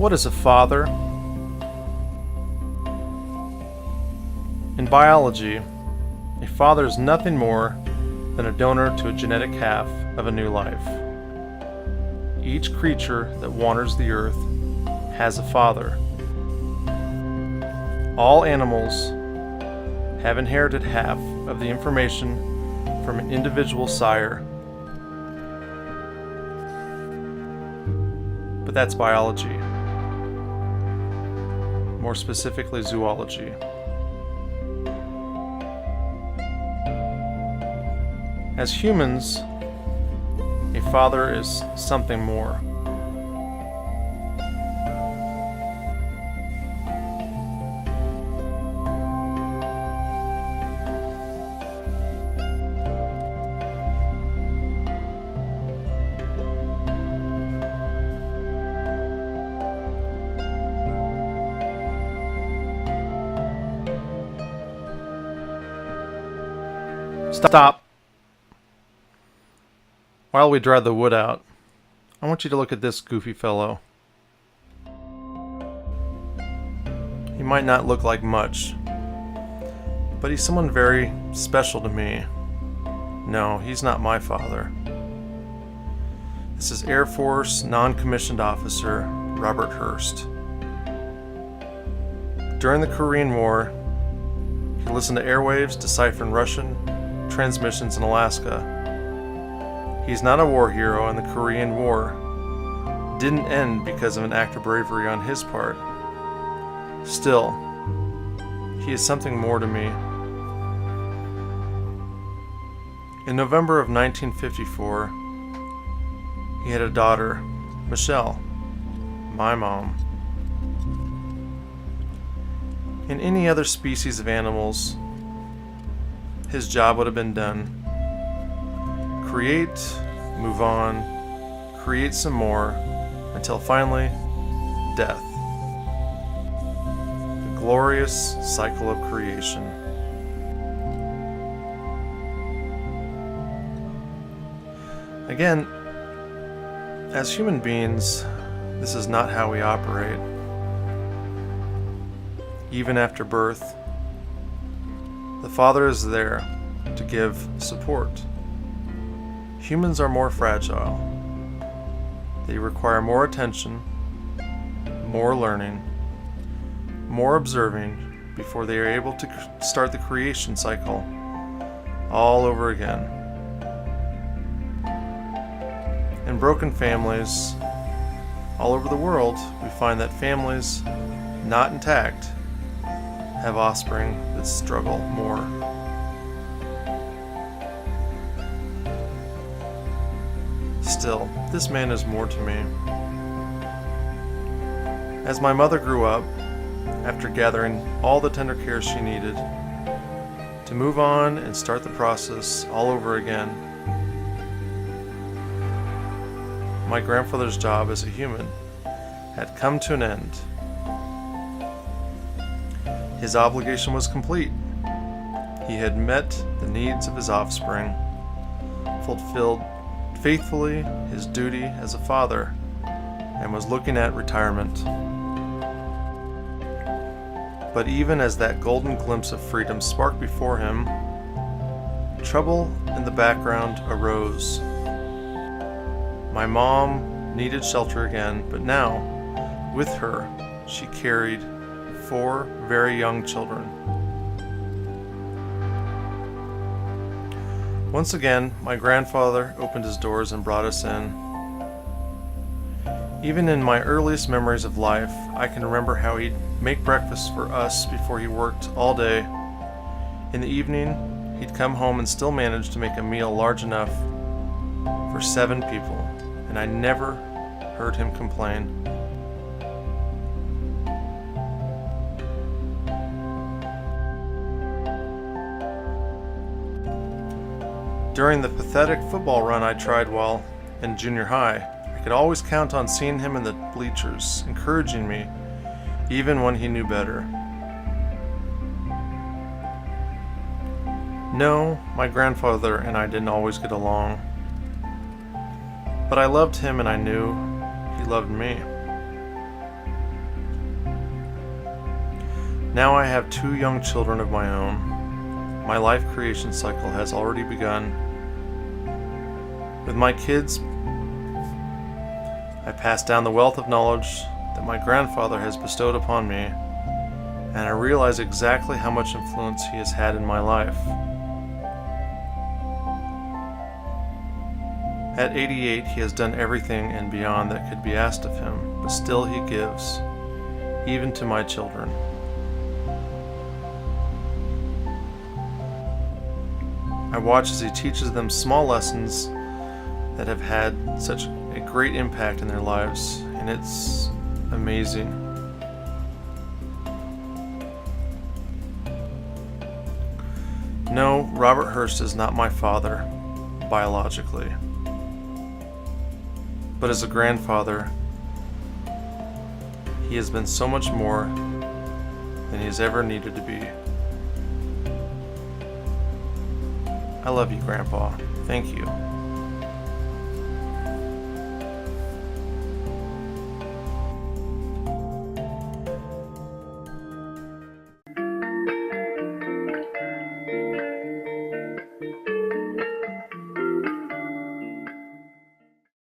What is a father? In biology, a father is nothing more than a donor to a genetic half of a new life. Each creature that wanders the earth has a father. All animals have inherited half of the information from an individual sire. But that's biology. More specifically, zoology. As humans, a father is something more. Stop. While we dry the wood out, I want you to look at this goofy fellow. He might not look like much, but he's someone very special to me. No, he's not my father. This is Air Force non-commissioned officer Robert Hurst. During the Korean War, he listened to airwaves deciphering Russian transmissions in Alaska. He's not a war hero, and the Korean War didn't end because of an act of bravery on his part. Still, he is something more to me. In November of 1954, he had a daughter, Michelle, my mom. In any other species of animals, his job would have been done. Create, move on, create some more, until finally, death. The glorious cycle of creation. Again, as human beings, this is not how we operate. Even after birth, the father is there to give support. Humans are more fragile. They require more attention, more learning, more observing before they are able to start the creation cycle all over again. In broken families all over the world, we find that families not intact have offspring that struggle more. Still, this man is more to me. As my mother grew up, after gathering all the tender care she needed to move on and start the process all over again, my grandfather's job as a human had come to an end. His obligation was complete. He had met the needs of his offspring, fulfilled faithfully his duty as a father, and was looking at retirement. But even as that golden glimpse of freedom sparked before him, trouble in the background arose. My mom needed shelter again, but now, with her, she carried 4 very young children. Once again, my grandfather opened his doors and brought us in. Even in my earliest memories of life, I can remember how he'd make breakfast for us before he worked all day. In the evening, he'd come home and still manage to make a meal large enough for 7 people, and I never heard him complain. During the pathetic football run I tried while in junior high, I could always count on seeing him in the bleachers, encouraging me, even when he knew better. No, my grandfather and I didn't always get along, but I loved him and I knew he loved me. Now I have 2 young children of my own. My life creation cycle has already begun. With my kids, I pass down the wealth of knowledge that my grandfather has bestowed upon me, and I realize exactly how much influence he has had in my life. At 88, he has done everything and beyond that could be asked of him, but still he gives, even to my children. I watch as he teaches them small lessons that have had such a great impact in their lives, and it's amazing. No, Robert Hurst is not my father, biologically. But as a grandfather, he has been so much more than he has ever needed to be. I love you, Grandpa. Thank you.